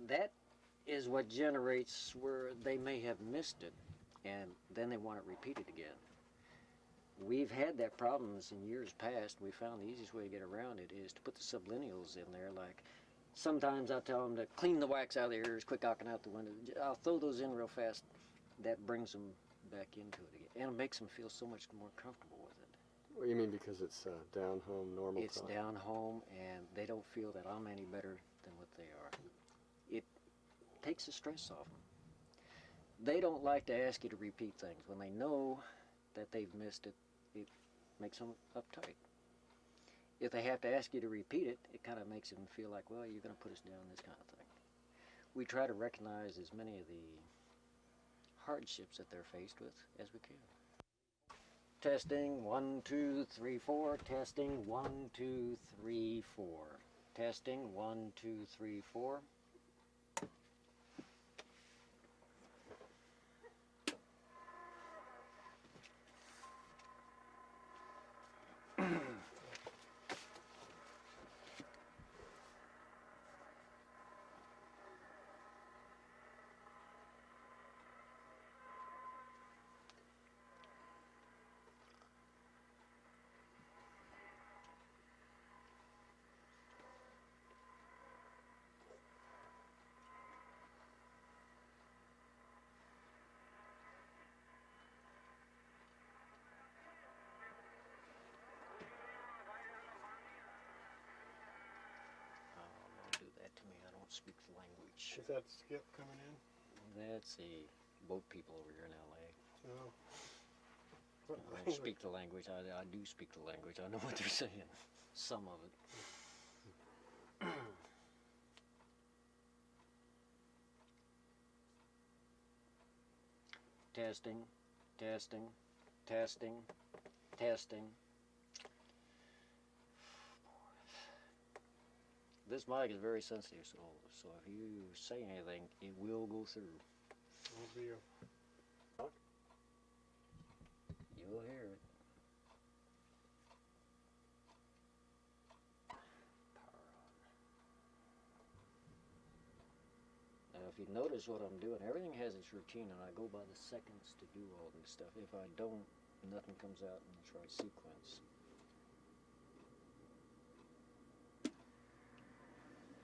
that is what generates where they may have missed it, and then they want it repeated again. We've had that problems in years past. We found the easiest way to get around it is to put the subliminals in there. Like, sometimes I'll tell them to clean the wax out of their ears, quit knocking out the window. I'll throw those in real fast. That brings them back into it again, and it makes them feel so much more comfortable with it. What do you mean, because it's down home, normal It's time? down home, and they don't feel that I'm any better than what they are. It takes the stress off them. They don't like to ask you to repeat things. When they know that they've missed it, it makes them uptight. If they have to ask you to repeat it, it kind of makes them feel like, well, you're going to put us down, this kind of thing. We try to recognize as many of the hardships that they're faced with as we can. Testing, 1, 2, 3, 4. Testing, 1, 2, 3, 4. Testing, 1, 2, 3, 4. To me, I don't speak the language. Is that Skip coming in? That's the boat people over here in LA. No. I don't speak the language. I do speak the language. I know what they're saying. Some of it. Testing, testing, testing, testing. This mic is very sensitive, so if you say anything, it will go through. Won't be a... You'll hear it. Power on. Now, if you notice what I'm doing, everything has its routine, and I go by the seconds to do all this stuff. If I don't, nothing comes out in its right sequence.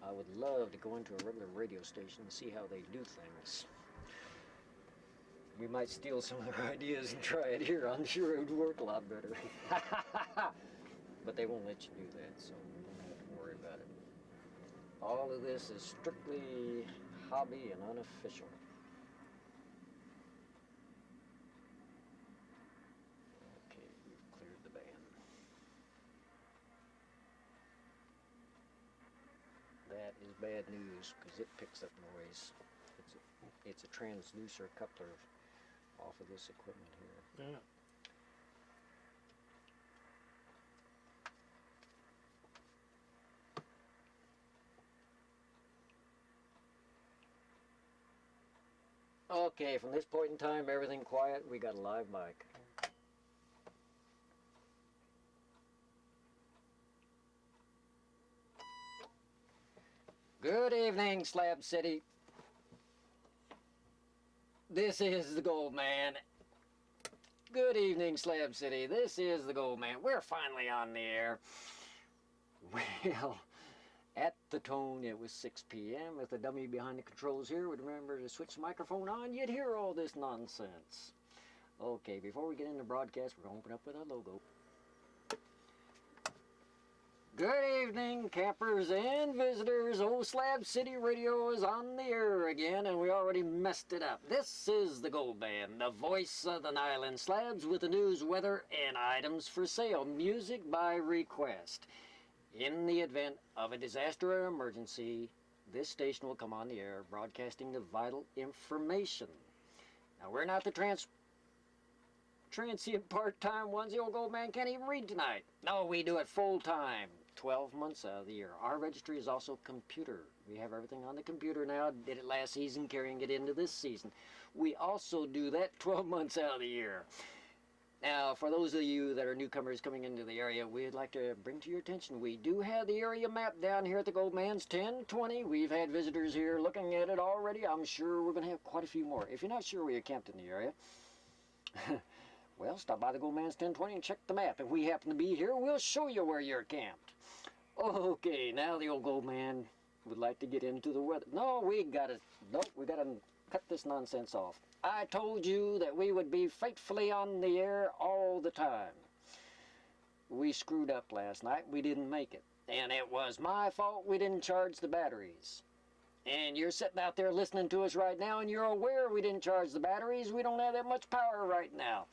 I would love to go into a regular radio station and see how they do things. We might steal some of their ideas and try it here. I'm sure it would work a lot better. But they won't let you do that, so you don't have to worry about it. All of this is strictly hobby and unofficial. Okay, we've cleared the band. That is bad news because it picks up noise. It's a transducer coupler off of this equipment here. Yeah. Okay, from this point in time, everything quiet. We got a live mic. Good evening, Slab City. This is the Gold Man. Good evening, Slab City. This is the Gold Man. We're finally on the air. Well, at the tone, it was 6 p.m. If the dummy behind the controls here would remember to switch the microphone on, you'd hear all this nonsense. Okay, before we get into broadcast, we're going to open up with our logo. Good evening, campers and visitors. Old Slab City Radio is on the air again, and we already messed it up. This is the Gold Band, the voice of the Island Slabs, with the news, weather, and items for sale. Music by request. In the event of a disaster or emergency, this station will come on the air, broadcasting the vital information. Now, we're not the transient part-time ones. The old Gold Man can't even read tonight. No, we do it full-time, 12 months out of the year. Our registry is also computer. We have everything on the computer now. Did it last season, carrying it into this season. We also do that 12 months out of the year. Now, for those of you that are newcomers coming into the area, we'd like to bring to your attention, we do have the area map down here at the Gold Man's 1020. We've had visitors here looking at it already. I'm sure we're going to have quite a few more. If you're not sure where you're camped in the area, well, stop by the Gold Man's 1020 and check the map. If we happen to be here, we'll show you where you're camped. Okay, now the old Gold Man would like to get into the weather. No, we got to cut this nonsense off. I told you that we would be faithfully on the air all the time. We screwed up last night. We didn't make it. And it was my fault we didn't charge the batteries. And you're sitting out there listening to us right now, and you're aware we didn't charge the batteries. We don't have that much power right now.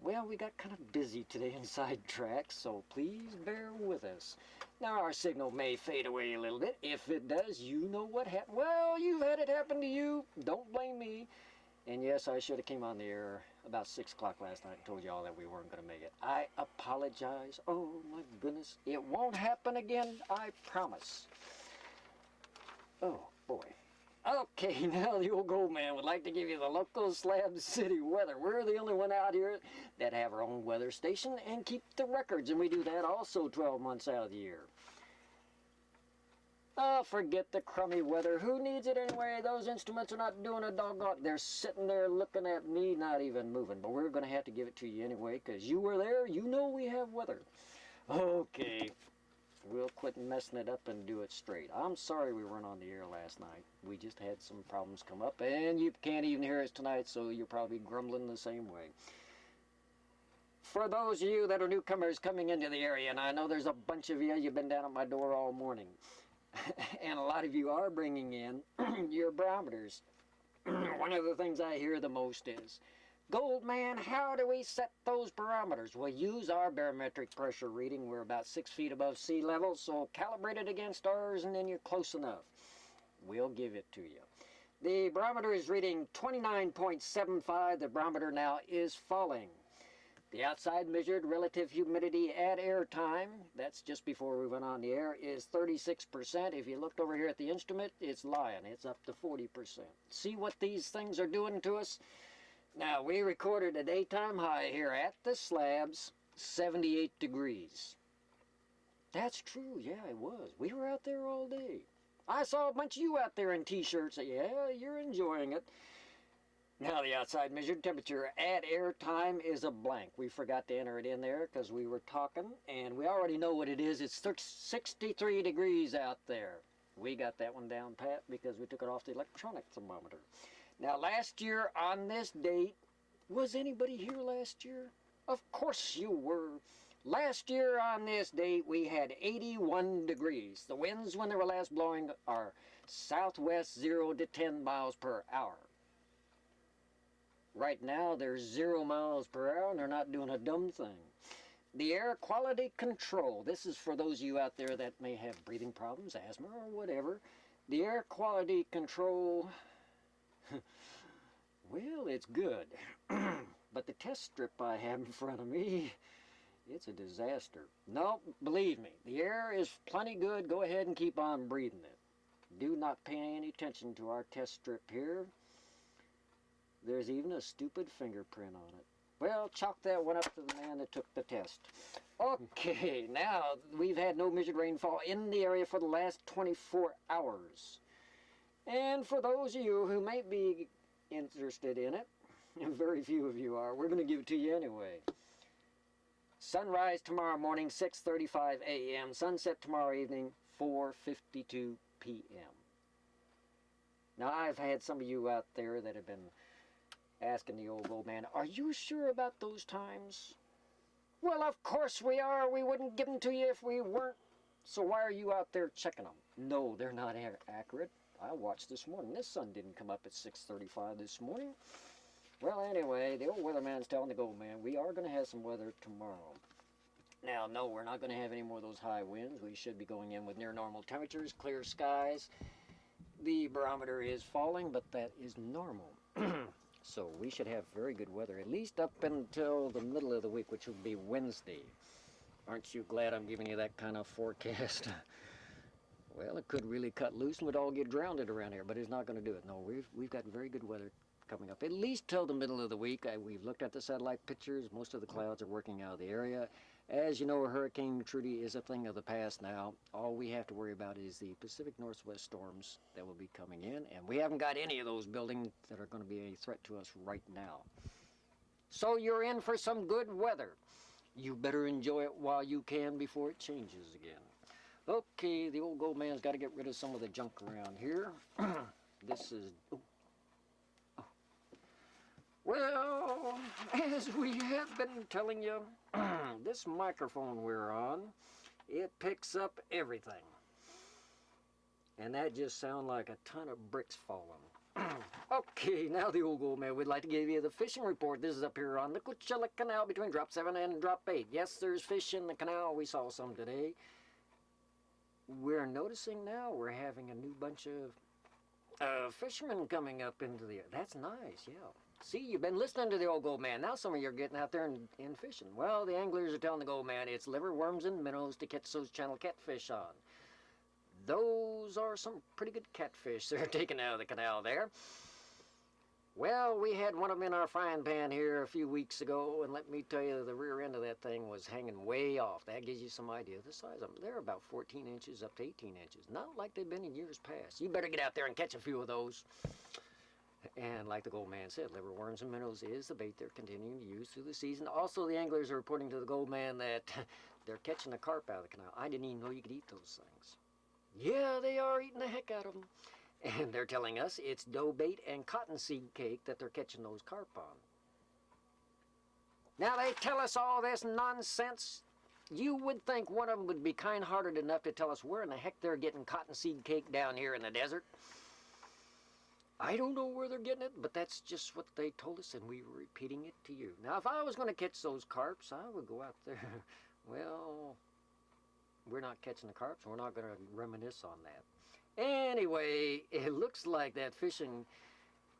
Well, we got kind of busy today in sidetracks, so please bear with us. Now, our signal may fade away a little bit. If it does, you know what happened. Well, you've had it happen to you. Don't blame me. And yes, I should have came on the air about 6 o'clock last night and told you all that we weren't going to make it. I apologize. Oh, my goodness. It won't happen again, I promise. Oh, boy. Okay, now the old Gold Man would like to give you the local Slab City weather. We're the only one out here that have our own weather station and keep the records, and we do that also 12 months out of the year. Oh, forget the crummy weather. Who needs it anyway? Those instruments are not doing a doggone. They're sitting there looking at me, not even moving. But we're going to have to give it to you anyway, because you were there. You know we have weather. Okay. We'll quit messing it up and do it straight. I'm sorry we weren't on the air last night. We just had some problems come up, and you can't even hear us tonight, so you're probably grumbling the same way. For those of you that are newcomers coming into the area, and I know there's a bunch of you, you've been down at my door all morning, and a lot of you are bringing in your barometers. One of the things I hear the most is, Gold Man, how do we set those barometers? We'll use our barometric pressure reading. We're about 6 feet above sea level, so calibrate it against ours and then you're close enough. We'll give it to you. The barometer is reading 29.75. The barometer now is falling. The outside measured relative humidity at air time, that's just before we went on the air, is 36%. If you looked over here at the instrument, it's lying. It's up to 40%. See what these things are doing to us? Now, we recorded a daytime high here at the Slabs, 78 degrees. That's true, yeah, it was. We were out there all day. I saw a bunch of you out there in t-shirts. Yeah, you're enjoying it. Now, the outside measured temperature at air time is a blank. We forgot to enter it in there because we were talking, and we already know what it is. It's 63 degrees out there. We got that one down pat because we took it off the electronic thermometer. Now, last year on this date, was anybody here last year? Of course you were. Last year on this date, we had 81 degrees. The winds, when they were last blowing, are southwest 0 to 10 miles per hour. Right now, they're 0 miles per hour, and they're not doing a dumb thing. The air quality control, this is for those of you out there that may have breathing problems, asthma, or whatever. The air quality control... Well, it's good, but the test strip I have in front of me, it's a disaster. No, believe me, the air is plenty good. Go ahead and keep on breathing it. Do not pay any attention to our test strip here. There's even a stupid fingerprint on it. Well, chalk that one up to the man that took the test. Okay, now we've had no measured rainfall in the area for the last 24 hours. And for those of you who may be interested in it, and very few of you are, we're going to give it to you anyway. Sunrise tomorrow morning, 6:35 a.m. Sunset tomorrow evening, 4:52 p.m. Now, I've had some of you out there that have been asking the old man, are you sure about those times? Well, of course we are. We wouldn't give them to you if we weren't. So why are you out there checking them? No, they're not accurate. I watched this morning. This sun didn't come up at 6:35 this morning. Well, anyway, the old weatherman's telling the Gold Man, we are going to have some weather tomorrow. Now, no, we're not going to have any more of those high winds. We should be going in with near normal temperatures, clear skies. The barometer is falling, but that is normal. So we should have very good weather, at least up until the middle of the week, which will be Wednesday. Aren't you glad I'm giving you that kind of forecast? Well, it could really cut loose and we'd all get drowned around here, but it's not going to do it. No, we've got very good weather coming up at least till the middle of the week. We've looked at the satellite pictures. Most of the clouds are working out of the area. As you know, Hurricane Trudy is a thing of the past now. All we have to worry about is the Pacific Northwest storms that will be coming in, and we haven't got any of those buildings that are going to be a threat to us right now. So you're in for some good weather. You better enjoy it while you can before it changes again. Okay, the old gold man's got to get rid of some of the junk around here. This is... Well, as we have been telling you, this microphone we're on, it picks up everything. And that just sounds like a ton of bricks falling. Okay, now the old gold man would like to give you the fishing report. This is up here on the Coachella Canal between drop 7 and drop 8. Yes, there's fish in the canal. We saw some today. We're noticing now we're having a new bunch of fishermen coming up into the... That's nice, yeah. See, you've been listening to the old gold man. Now some of you are getting out there and fishing. Well, the anglers are telling the gold man it's liverworms and minnows to catch those channel catfish on. Those are some pretty good catfish they're taking out of the canal there. Well, we had one of them in our frying pan here a few weeks ago, and let me tell you, the rear end of that thing was hanging way off. That gives you some idea of the size of them. They're about 14 inches up to 18 inches. Not like they've been in years past. You better get out there and catch a few of those. And like the gold man said, liverworms and minnows is the bait they're continuing to use through the season. Also, the anglers are reporting to the gold man that they're catching the carp out of the canal. I didn't even know you could eat those things. Yeah, they are eating the heck out of them. And they're telling us it's dough bait and cottonseed cake that they're catching those carp on. Now they tell us all this nonsense. You would think one of them would be kind-hearted enough to tell us where in the heck they're getting cottonseed cake down here in the desert. I don't know where they're getting it, but that's just what they told us, and we were repeating it to you. Now, if I was going to catch those carps, I would go out there. Well, we're not catching the carps. We're not going to reminisce on that. Anyway, it looks like that fishing,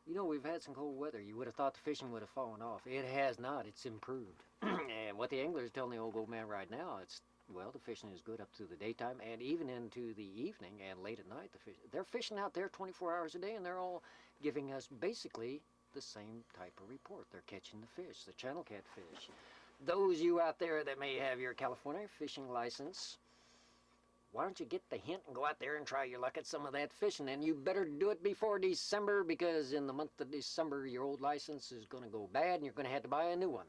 you know, we've had some cold weather. You would have thought the fishing would have fallen off. It has not. It's improved. And what the anglers telling the old gold man right now, it's, well, the fishing is good up to the daytime and even into the evening and late at night. They're fishing out there 24 hours a day, and they're all giving us basically the same type of report. They're catching the fish, the channel catfish. Those you out there that may have your California fishing license, why don't you get the hint and go out there and try your luck at some of that fishing? And you better do it before December, because in the month of December, your old license is going to go bad and you're going to have to buy a new one.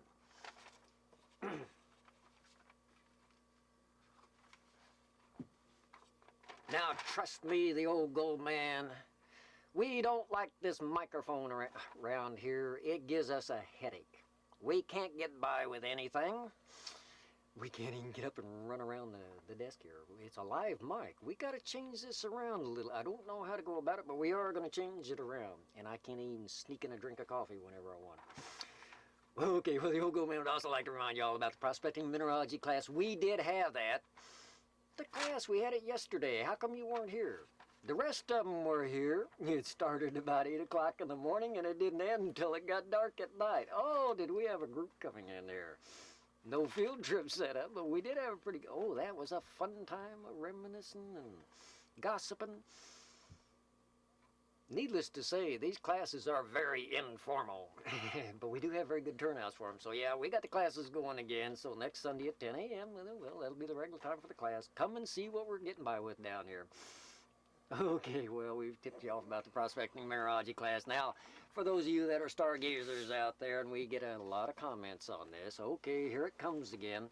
Now, trust me, the old gold man, we don't like this microphone around here. It gives us a headache. We can't get by with anything. We can't even get up and run around the desk here. It's a live mic. We got to change this around a little. I don't know how to go about it, but we are going to change it around. And I can't even sneak in a drink of coffee whenever I want. Okay, well, the old gold man would also like to remind you all about the prospecting mineralogy class. We did have that. The class, we had it yesterday. How come you weren't here? The rest of them were here. It started about 8 o'clock in the morning, and it didn't end until it got dark at night. Oh, did we have a group coming in there? No field trip set up, but we did have a pretty... Oh, that was a fun time of reminiscing and gossiping. Needless to say, these classes are very informal, but we do have very good turnouts for them. So yeah, we got the classes going again. So next Sunday at 10 a.m., well, that'll be the regular time for the class. Come and see what we're getting by with down here. Okay, well, we've tipped you off about the prospecting mineralogy class. Now, for those of you that are stargazers out there, and we get a lot of comments on this, okay, here it comes again.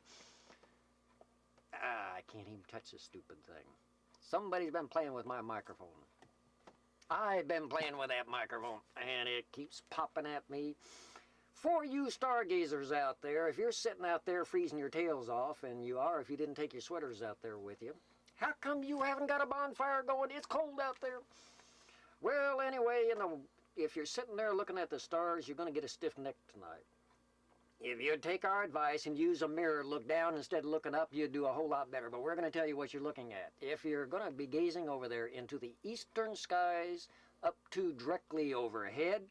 I can't even touch this stupid thing. Somebody's been playing with my microphone. I've been playing with that microphone, and it keeps popping at me. For you stargazers out there, if you're sitting out there freezing your tails off, and you are if you didn't take your sweaters out there with you, how come you haven't got a bonfire going? It's cold out there. Well, anyway, if you're sitting there looking at the stars, you're going to get a stiff neck tonight. If you'd take our advice and use a mirror, look down instead of looking up, you'd do a whole lot better. But we're going to tell you what you're looking at. If you're going to be gazing over there into the eastern skies up to directly overhead,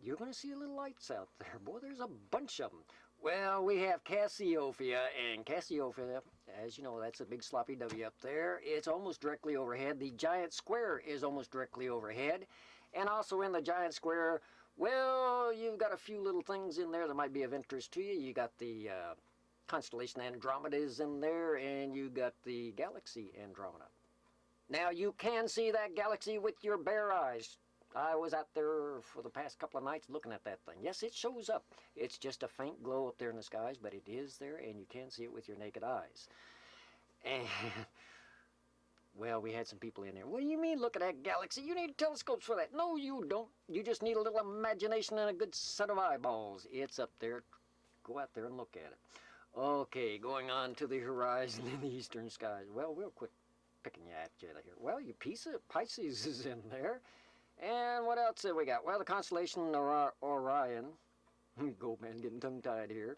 you're going to see little lights out there. Boy, there's a bunch of them. Well, we have Cassiopeia, and Cassiopeia As you know, that's a big sloppy W up there. It's almost directly overhead. The giant square is almost directly overhead. And also in the giant square, well, you've got a few little things in there that might be of interest to you. You got the constellation Andromeda is in there, and you got the galaxy Andromeda. Now, you can see that galaxy with your bare eyes. I was out there for the past couple of nights looking at that thing. Yes, it shows up. It's just a faint glow up there in the skies, but it is there, and you can see it with your naked eyes. And, well, we had some people in there. What do you mean, look at that galaxy? You need telescopes for that. No, you don't. You just need a little imagination and a good set of eyeballs. It's up there. Go out there and look at it. Okay, going on to the horizon in the eastern skies. Well, we'll quit picking at you here. Well, your Pisces is in there. And what else have we got? Well, the constellation Orion. Goldman getting tongue-tied here.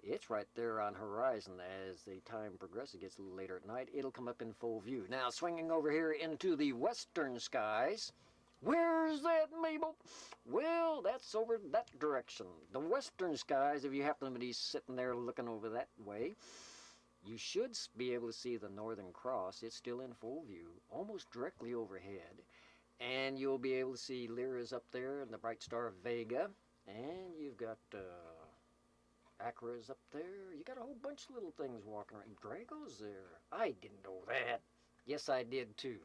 It's right there on horizon. As the time progresses, it gets a little later at night, it'll come up in full view. Now, swinging over here into the western skies. Where's that, Mabel? Well, that's over that direction. The western skies, if you happen to be sitting there looking over that way, you should be able to see the Northern Cross. It's still in full view, almost directly overhead. And you'll be able to see Lyra's up there and the bright star Vega. And you've got Acra's up there. You got a whole bunch of little things walking around. Drago's there. I didn't know that. Yes, I did too.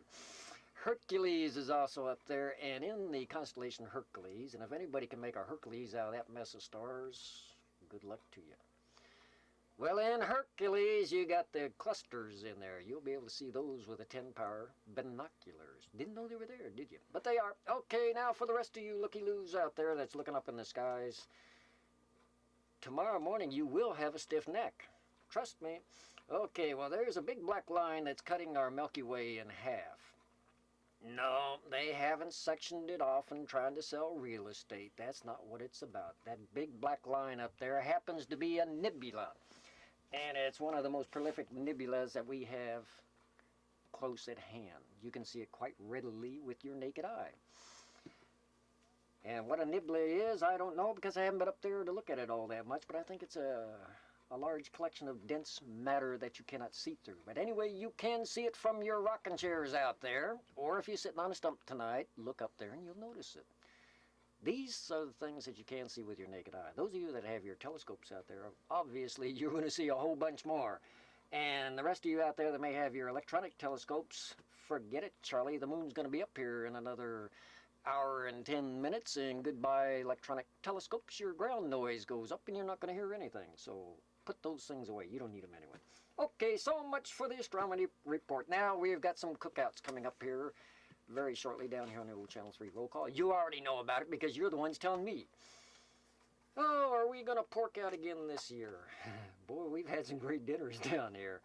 Hercules is also up there, and in the constellation Hercules, and if anybody can make a Hercules out of that mess of stars, good luck to you. Well, in Hercules, you got the clusters in there. You'll be able to see those with a 10-power binoculars. Didn't know they were there, did you? But they are. Okay, now for the rest of you looky-loos out there that's looking up in the skies, tomorrow morning you will have a stiff neck. Trust me. Okay, well, there's a big black line that's cutting our Milky Way in half. No, they haven't sectioned it off and trying to sell real estate. That's not what it's about. That big black line up there happens to be a nebula. And it's one of the most prolific nebulas that we have close at hand. You can see it quite readily with your naked eye. And what a nebula is, I don't know because I haven't been up there to look at it all that much, but I think it's a large collection of dense matter that you cannot see through. But anyway, you can see it from your rocking chairs out there, or if you're sitting on a stump tonight, look up there and you'll notice it. These are the things that you can see with your naked eye. Those of you that have your telescopes out there, obviously you're going to see a whole bunch more. And the rest of you out there that may have your electronic telescopes, forget it, Charlie. The moon's going to be up here in another hour and 10 minutes, and goodbye electronic telescopes. Your ground noise goes up and you're not going to hear anything. So put those things away. You don't need them anyway. Okay, so much for the astronomy report. Now we've got some cookouts coming up here very shortly down here on the old Channel 3 roll call. You already know about it because you're the ones telling me. Oh, are we going to pork out again this year? Boy, we've had some great dinners down here.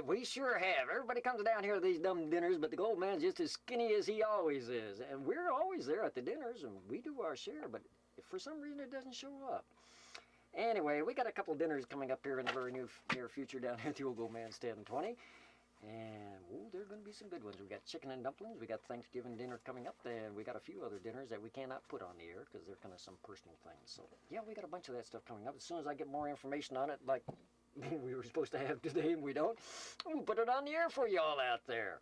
We sure have. Everybody comes down here to these dumb dinners, but the gold man's just as skinny as he always is. And we're always there at the dinners, and we do our share, but if for some reason it doesn't show up. Anyway, we got a couple dinners coming up here in the very near future down here at the old gold man's 1020. And, oh, there are going to be some good ones. We got chicken and dumplings. We got Thanksgiving dinner coming up. And we got a few other dinners that we cannot put on the air because they're kind of some personal things. So, yeah, we got a bunch of that stuff coming up. As soon as I get more information on it, like we were supposed to have today and we don't, we'll put it on the air for you all out there.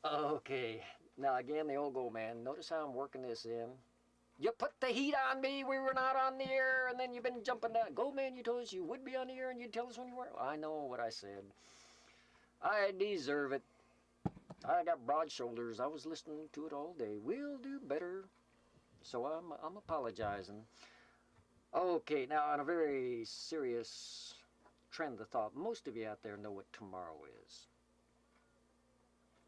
Okay. Now, again, the old gold man. Notice how I'm working this in. You put the heat on me. We were not on the air. And then you've been jumping down. Gold man, you told us you would be on the air and you'd tell us when you weren't. I know what I said. I deserve it. I got broad shoulders. I was listening to it all day. We'll do better. So I'm apologizing. Okay, now on a very serious trend of thought, most of you out there know what tomorrow is.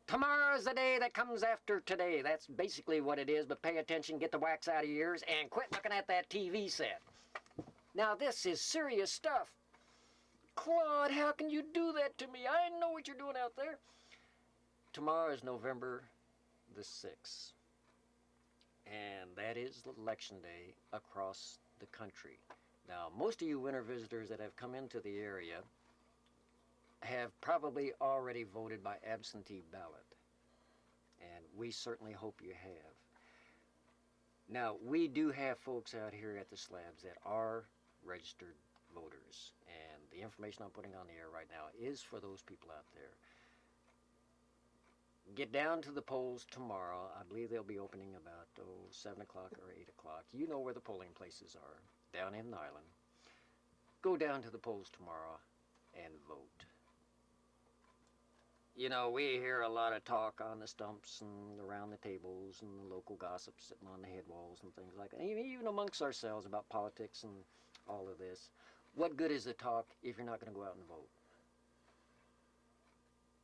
Tomorrow's the day that comes after today. That's basically what it is, but pay attention, get the wax out of your ears, and quit looking at that TV set. Now this is serious stuff. Claude, how can you do that to me? I know what you're doing out there. Tomorrow is November the 6th. And that is election day across the country. Now, most of you winter visitors that have come into the area have probably already voted by absentee ballot. And we certainly hope you have. Now, we do have folks out here at the slabs that are registered voters. And the information I'm putting on the air right now is for those people out there. Get down to the polls tomorrow. I believe they'll be opening about 7 o'clock or 8 o'clock. You know where the polling places are, down in Nyland. Go down to the polls tomorrow and vote. You know, we hear a lot of talk on the stumps and around the tables and the local gossip sitting on the head walls and things like that, even amongst ourselves about politics and all of this. What good is the talk if you're not going to go out and vote?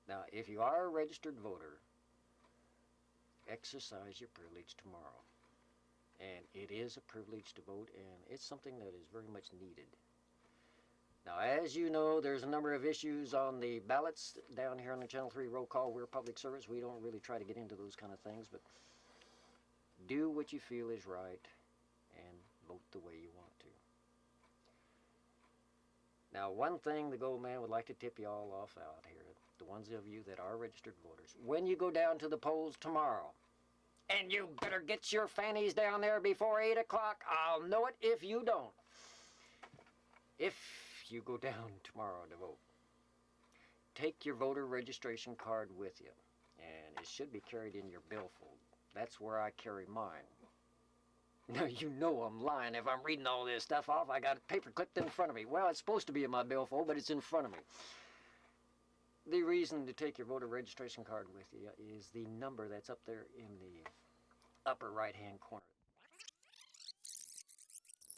Now, if you are a registered voter, exercise your privilege tomorrow. And it is a privilege to vote, and it's something that is very much needed. Now, as you know, there's a number of issues on the ballots down here on the Channel 3 roll call. We're public service. We don't really try to get into those kind of things, but do what you feel is right and vote the way you want to. Now, one thing the Gold Man would like to tip you all off out here, the ones of you that are registered voters, when you go down to the polls tomorrow, and you better get your fannies down there before 8 o'clock, I'll know it if you don't. If you go down tomorrow to vote, take your voter registration card with you, and it should be carried in your billfold. That's where I carry mine. Now, you know I'm lying if I'm reading all this stuff off. I got a paper clipped in front of me. Well, it's supposed to be in my billfold, but it's in front of me. The reason to take your voter registration card with you is the number that's up there in the upper right-hand corner.